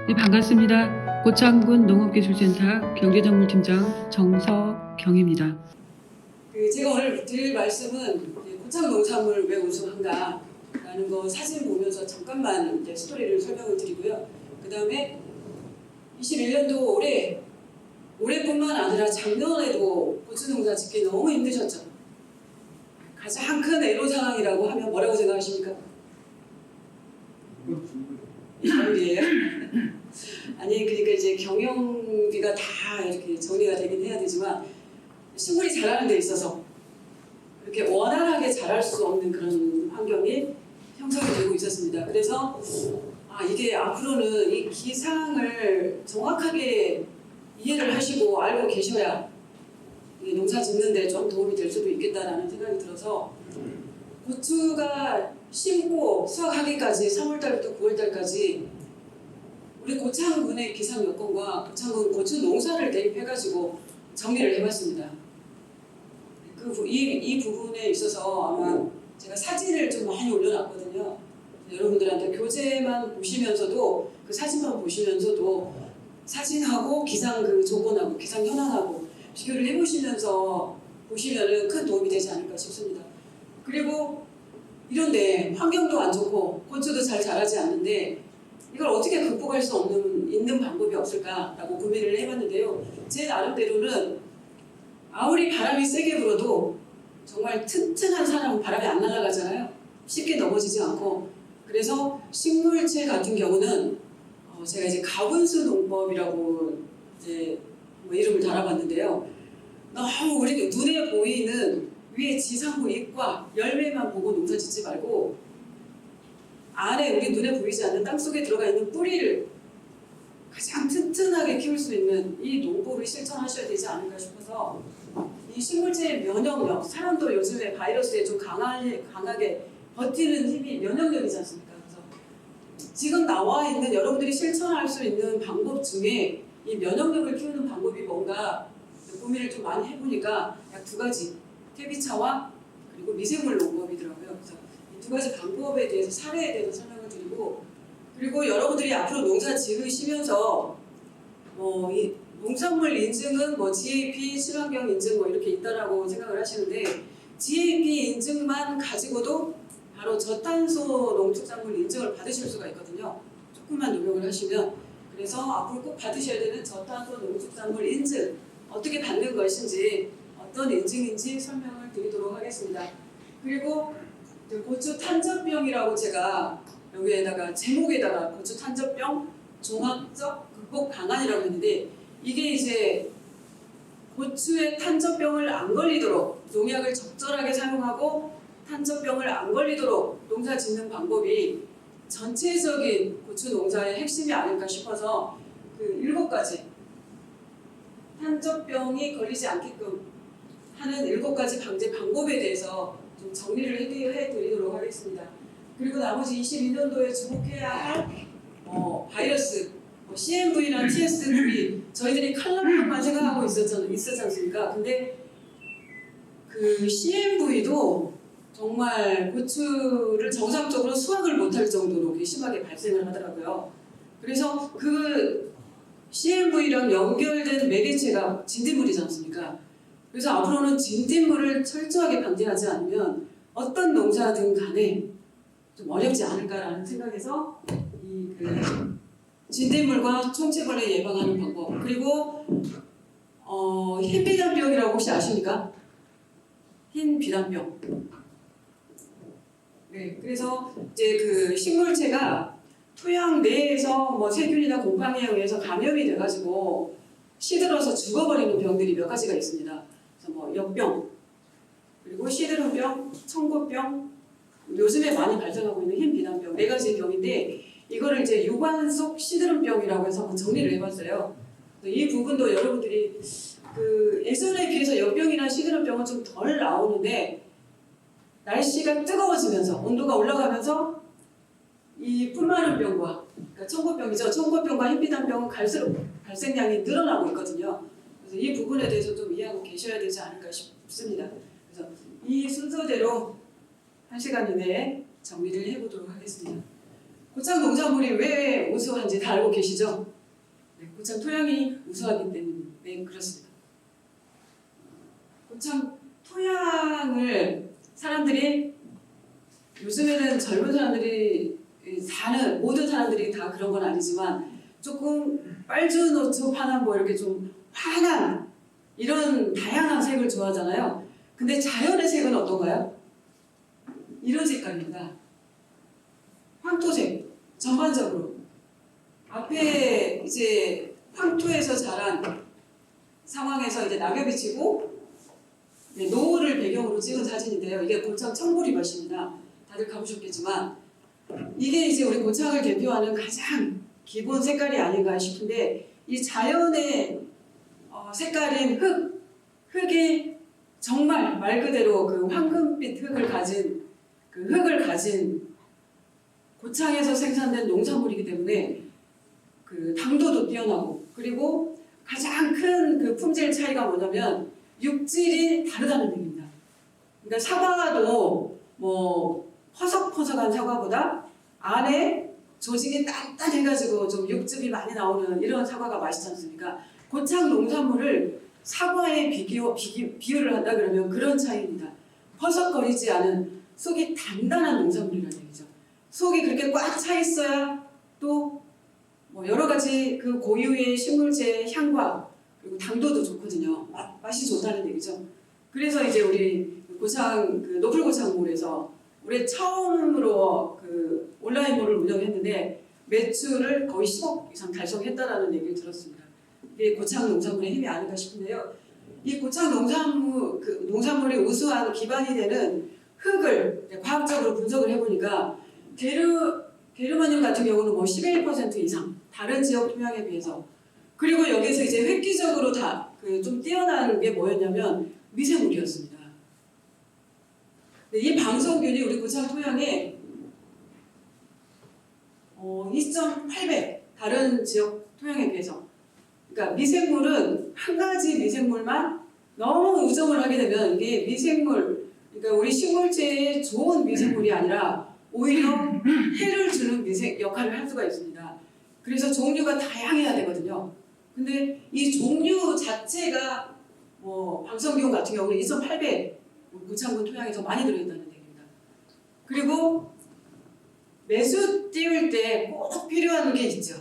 네, 반갑습니다. 고창군 농업기술센터 경제작물팀장 정서경입니다. 제가 오늘 드릴 말씀은 고창 농산물 왜 우수한가라는 거 사진 보면서 잠깐만 스토리를 설명을 드리고요. 그 다음에 21년도 올해뿐만 아니라 작년에도 고추 농사 짓기 너무 힘드셨죠. 가장 큰 애로사항이라고 하면 뭐라고 생각하십니까? 겨울이에요? 아니 그러니까 이제 경영비가 다 이렇게 정리가 되긴 해야 되지만 식물이 자라는 데 있어서 그렇게 원활하게 자랄 수 없는 그런 환경이 형성이 되고 있었습니다. 그래서 이게 앞으로는 이 기상을 정확하게 이해를 하시고 알고 계셔야 농사 짓는 데 좀 도움이 될 수도 있겠다라는 생각이 들어서 고추가 심고 수확하기까지 3월달부터 9월달까지 우리 고창군의 기상 여건과 고창군 고추 농사를 대입해가지고 정리를 해봤습니다. 이 부분에 있어서 아마 제가 사진을 좀 많이 올려놨거든요. 여러분들한테 교재만 보시면서도 그 사진만 보시면서도 사진하고 기상 그 조건하고 기상 현황하고 비교를 해보시면서 보시면은 큰 도움이 되지 않을까 싶습니다. 그리고 이런데 환경도 안 좋고 고추도 잘 자라지 않는데 이걸 어떻게 극복할 수 있는 방법이 없을까라고 고민을 해봤는데요. 제 나름대로는 아무리 바람이 세게 불어도 정말 튼튼한 사람은 바람이 안 날아가잖아요. 쉽게 넘어지지 않고. 그래서 식물체 같은 경우는 제가 이제 가분수 농법이라고 이제 이름을 달아봤는데요. 너무 우리 눈에 보이는 위에 지상부 잎과 열매만 보고 농사 짓지 말고 안에 우리 눈에 보이지 않는 땅속에 들어가 있는 뿌리를 가장 튼튼하게 키울 수 있는 이 농법을 실천하셔야 되지 않을까 싶어서 이 식물체의 면역력, 사람도 요즘에 바이러스에 좀 강하게 버티는 힘이 면역력이지 않습니까? 그래서 지금 나와 있는 여러분들이 실천할 수 있는 방법 중에 이 면역력을 키우는 방법이 뭔가 고민을 좀 많이 해보니까 약 2가지, 퇴비차와 그리고 미생물 농법이더라고요. 그래서 이 2가지 방법에 대해서 사례에 대해서 설명을 드리고 그리고 여러분들이 앞으로 농사 지으시면서 이 농산물 인증은 GAP, 친환경 인증 이렇게 있다라고 생각을 하시는데 GAP 인증만 가지고도 바로 저탄소 농축산물 인증을 받으실 수가 있거든요. 조금만 노력을 하시면. 그래서 앞으로 꼭 받으셔야 되는 저탄소 농축산물 인증 어떻게 받는 것인지 어떤 인증인지 설명을 드리도록 하겠습니다. 그리고 고추 탄저병이라고 제가 여기에다가 제목에다가 고추 탄저병 종합적 극복 방안이라고 했는데 이게 이제 고추의 탄저병을 안 걸리도록 농약을 적절하게 사용하고 탄저병을 안 걸리도록 농사 짓는 방법이 전체적인 고추 농사의 핵심이 아닐까 싶어서 그 7가지 탄저병이 걸리지 않게끔 하는 7가지 방제 방법에 대해서 좀 정리를 해드리도록 하겠습니다. 그리고 나머지 21년도에 주목해야 할 바이러스, CMV나 TSV 저희들이 칼럼만 생각하고 있었지 않습니까? 근데 그 CMV도 정말 고추를 정상적으로 수확을 못할 정도로 심하게 발생을 하더라고요. 그래서 그 CMV랑 연결된 매개체가 진딧물이지 않습니까? 그래서 앞으로는 진딧물을 철저하게 방지하지 않으면 어떤 농사든 간에 좀 어렵지 않을까라는 생각에서 진딧물과 총체벌레 예방하는 방법 그리고 흰비단병이라고 혹시 아십니까? 흰비단병. 네, 그래서 이제 그 식물체가 토양 내에서 세균이나 곰팡이에 의해서 감염이 돼가지고 시들어서 죽어버리는 병들이 몇 가지가 있습니다. 그래서 역병, 그리고 시드름병, 청고병, 요즘에 많이 발생하고 있는 흰비단병 4가지 병인데 이거를 이제 유관 속 시드름병이라고 해서 한번 정리를 해봤어요. 이 부분도 여러분들이 그 예전에 비해서 역병이나 시드름병은 좀 덜 나오는데 날씨가 뜨거워지면서 온도가 올라가면서 이 뿔마른 병과 그러니까 청고병이죠. 청고병과 흰비단병은 갈수록 발생량이 늘어나고 있거든요. 그래서 이 부분에 대해서 좀 이해하고 계셔야 되지 않을까 싶습니다. 그래서 이 순서대로 1시간 이내에 정리를 해보도록 하겠습니다. 고창 농산물이 왜 우수한지 다 알고 계시죠? 네, 고창 토양이 우수하기 때문에 그렇습니다. 고창 토양을 사람들이 요즘에는 젊은 사람들이 사는 모든 사람들이 다 그런 건 아니지만 조금 빨주노초파나 뭐 이렇게 좀 환한 이런 다양한 색을 좋아하잖아요. 근데 자연의 색은 어떤가요? 이런 색깔입니다. 황토색 전반적으로 앞에 이제 황토에서 자란 상황에서 이제 낙엽이 지고 노을을 배경으로 찍은 사진인데요. 이게 고창 청보리밭입니다. 다들 가보셨겠지만 이게 이제 우리 고창을 대표하는 가장 기본 색깔이 아닌가 싶은데 이 자연의 색깔인 흙이 정말 말 그대로 그 황금빛 흙을 가진 고창에서 생산된 농산물이기 때문에 그 당도도 뛰어나고 그리고 가장 큰 그 품질 차이가 뭐냐면 육질이 다르다는 얘기입니다. 그러니까 사과도 뭐 퍼석퍼석한 사과보다 안에 조직이 단단해가지고 좀 육즙이 많이 나오는 이런 사과가 맛있지 않습니까? 고창 농산물을 사과에 비유를 한다 그러면 그런 차이입니다. 퍼석거리지 않은 속이 단단한 농산물이라는 얘기죠. 속이 그렇게 꽉 차 있어야 또 뭐 여러 가지 그 고유의 식물체의 향과 그리고 당도도 좋거든요. 맛이 좋다는 얘기죠. 그래서 이제 우리 고창 그 노플고창몰에서 올해 처음으로 그 온라인몰을 운영했는데 매출을 거의 10억 이상 달성했다라는 얘기를 들었습니다. 이게 고창 농산물의 힘이 아닌가 싶은데요. 이 고창 농산물이 우수한 기반이 되는 흙을 과학적으로 분석을 해보니까 게르마늄 같은 경우는 뭐 11% 이상 다른 지역 토양에 비해서 그리고 여기서 이제 획기적으로 다 좀 뛰어난 게 뭐였냐면 미생물이었습니다. 이 방석균이 우리 고창 토양에 2.8배 다른 지역 토양에 비해서 그러니까 미생물은 한 가지 미생물만 너무 우정을 하게 되면 이게 미생물 그러니까 우리 식물체에 좋은 미생물이 아니라 오히려 해를 주는 역할을 할 수가 있습니다. 그래서 종류가 다양해야 되거든요. 근데 이 종류 자체가 뭐 방석균 같은 경우는 2.8배 고창군 토양에 더 많이 들어있다는 얘기입니다. 그리고 매주 띄울 때 꼭 필요한 게 있죠.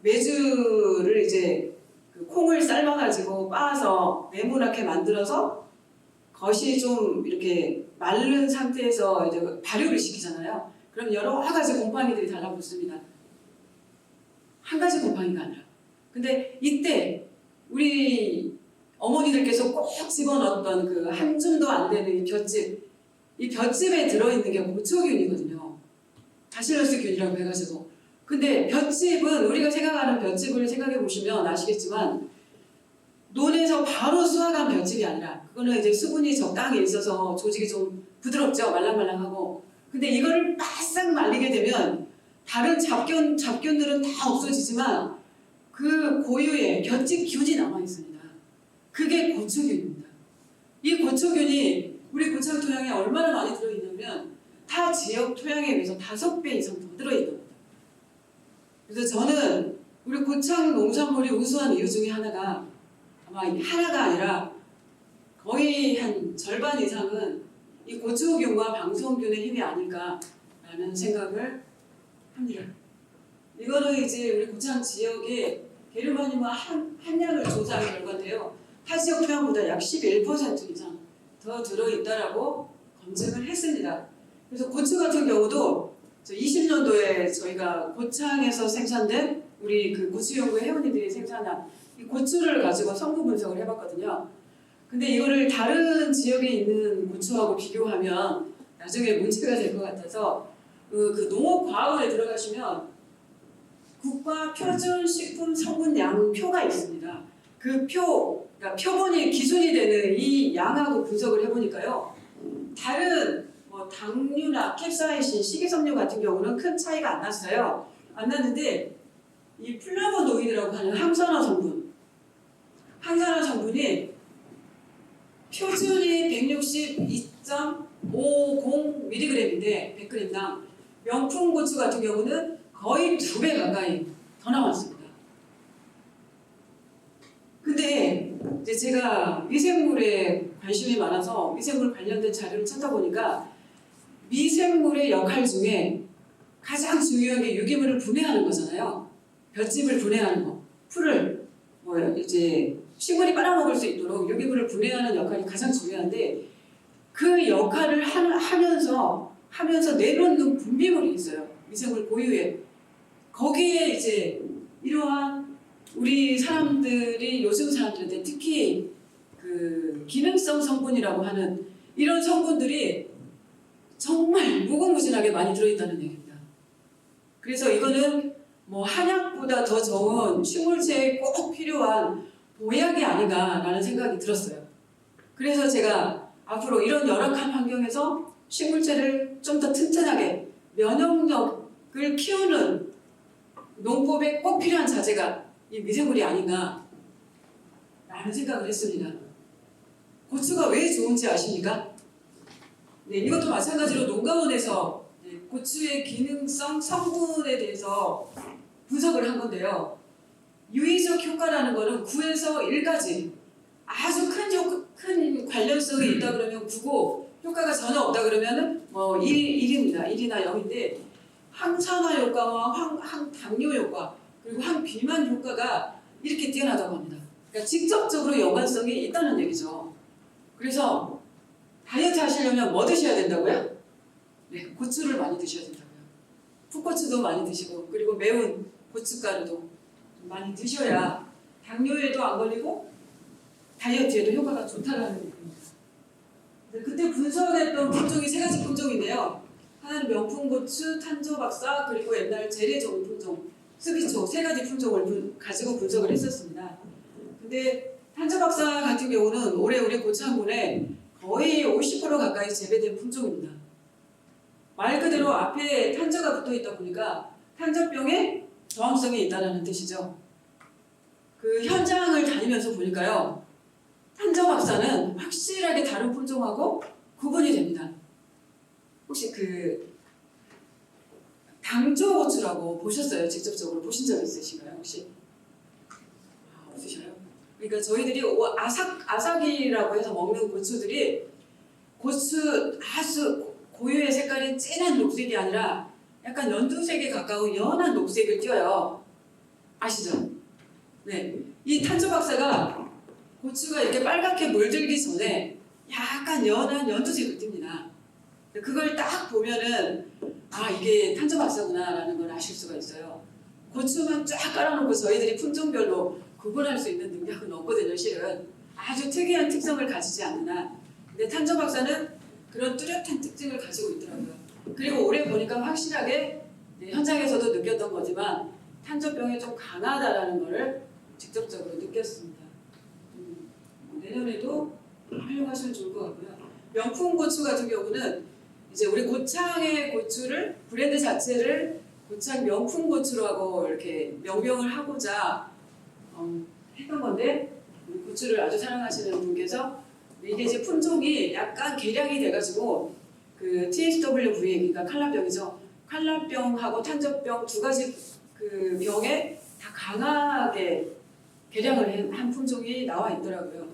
매주를 이제 그 콩을 삶아가지고 빻아서 네모나게 만들어서 겉이 좀 이렇게 마른 상태에서 이제 발효를 시키잖아요. 그럼 여러 가지 곰팡이들이 달라붙습니다. 한 가지 곰팡이가 아니라. 근데 이때 우리 어머니들께서 꼭 집어넣었던 그 한 줌도 안 되는 이 볏짚에 들어있는 게 고초균이거든요. 바실러스균이라고 해가지고. 근데 볏짚은 우리가 생각하는 볏짚을 생각해 보시면 아시겠지만 논에서 바로 수확한 볏짚이 아니라 그거는 이제 수분이 적당히 있어서 조직이 좀 부드럽죠. 말랑말랑하고. 근데 이거를 바싹 말리게 되면 다른 잡균들은 다 없어지지만 그 고유의 볏짚균이 남아있습니다. 그게 고초균입니다. 이 고초균이 우리 고창 토양에 얼마나 많이 들어있냐면 타 지역 토양에 비해서 5배 이상 더 들어있는 겁니다. 그래서 저는 우리 고창 농산물이 우수한 이유 중에 하나가 아마 하나가 아니라 거의 한 절반 이상은 이 고초균과 방석균의 힘이 아닐까라는 생각을 합니다. 이거는 이제 우리 고창 지역의 게르마늄과 함량을 조사한 결과인데요. 타 지역 토양보다 약 11% 이상 더 들어있다라고 검증을 했습니다. 그래서 고추 같은 경우도 20년도에 저희가 고창에서 생산된 우리 그 고추연구회 회원님들이 생산한 이 고추를 가지고 성분 분석을 해봤거든요. 근데 이거를 다른 지역에 있는 고추하고 비교하면 나중에 문제가 될 것 같아서 그 농업과학원에 들어가시면 국가표준식품 성분양 표가 있습니다. 그 그러니까 표본이 기준이 되는 이 양하고 분석을 해보니까요. 다른 뭐 당류나 캡사이신, 식이섬유 같은 경우는 큰 차이가 안 났어요. 안 났는데 이 플라보노이드라고 하는 항산화 성분이 표준이 162.50mg인데 100g당 명품 고추 같은 경우는 거의 2배 가까이 더 나왔습니다. 근데 이제 제가 미생물에 관심이 많아서 미생물 관련된 자료를 찾다 보니까 미생물의 역할 중에 가장 중요한 게 유기물을 분해하는 거잖아요. 볏짚을 분해하는 거, 풀을 이제 식물이 빨아먹을 수 있도록 유기물을 분해하는 역할이 가장 중요한데 그 역할을 하면서 내놓는 분비물이 있어요. 미생물 고유의. 거기에 이제 이러한 우리 사람들이 요즘 사람들한테 특히 그 기능성 성분이라고 하는 이런 성분들이 정말 무궁무진하게 많이 들어있다는 얘기입니다. 그래서 이거는 뭐 한약보다 더 좋은 식물체에 꼭 필요한 보약이 아닌가라는 생각이 들었어요. 그래서 제가 앞으로 이런 열악한 환경에서 식물체를 좀 더 튼튼하게 면역력을 키우는 농법에 꼭 필요한 자재가 이 미생물이 아닌가 라는 생각을 했습니다. 고추가 왜 좋은지 아십니까? 네, 이것도 마찬가지로 농가원에서 고추의 기능성 성분에 대해서 분석을 한 건데요. 유의적 효과라는 거는 9에서 1까지 아주 큰 관련성이 있다 그러면 9고 효과가 전혀 없다 그러면은 뭐 1입니다. 1이나 0인데 항산화 효과와 항당뇨 효과 그리고 항비만 효과가 이렇게 뛰어나다고 합니다. 그러니까 직접적으로 연관성이 있다는 얘기죠. 그래서 다이어트 하시려면 뭐 드셔야 된다고요? 네, 고추를 많이 드셔야 된다고요. 풋고추도 많이 드시고 그리고 매운 고춧가루도 많이 드셔야 당뇨에도 안 걸리고 다이어트에도 효과가 좋다라는 얘기입니다. 그때 분석했던 품종이 3가지 품종인데요. 하나는 명품고추, 탄저박사 그리고 옛날 재래 좋은 품종 스비초 3가지 품종을 가지고 분석을 했었습니다. 근데 탄저박사 같은 경우는 올해 우리 고창군에 거의 50% 가까이 재배된 품종입니다. 말 그대로 앞에 탄저가 붙어 있다 보니까 탄저병에 저항성이 있다는 뜻이죠. 그 현장을 다니면서 보니까요. 탄저박사는 확실하게 다른 품종하고 구분이 됩니다. 혹시 그 당조고추라고 보셨어요? 직접적으로 보신 적 있으신가요? 혹시? 없으셔요? 그러니까 저희들이 아삭이라고 해서 먹는 고추들이 고추 아주 고유의 색깔이 진한 녹색이 아니라 약간 연두색에 가까운 연한 녹색을 띄어요. 아시죠? 네. 이 탄저박사가 고추가 이렇게 빨갛게 물들기 전에 약간 연한 연두색을 띱니다. 그걸 딱 보면은 아 이게 탄저박사구나라는 걸 아실 수가 있어요. 고추만 쫙 깔아놓고 저희들이 품종별로 구분할 수 있는 능력은 없거든요. 실은 아주 특이한 특성을 가지지 않는 한. 근데 탄저박사는 그런 뚜렷한 특징을 가지고 있더라고요. 그리고 올해 보니까 확실하게 현장에서도 느꼈던 거지만 탄저병에 좀 강하다라는 것을 직접적으로 느꼈습니다. 내년에도 활용하시면 좋을 것 같고요. 명품 고추 같은 경우는 이제 우리 고창의 고추를 브랜드 자체를 고창 명품 고추로 하고 이렇게 명명을 하고자 했던 건데 우리 고추를 아주 사랑하시는 분께서 이게 이제 품종이 약간 개량이 돼가지고 그 TSWV 그러니까 칼라병이죠. 칼라병하고 탄저병 2가지 그 병에 다 강하게 개량을 한 품종이 나와 있더라고요.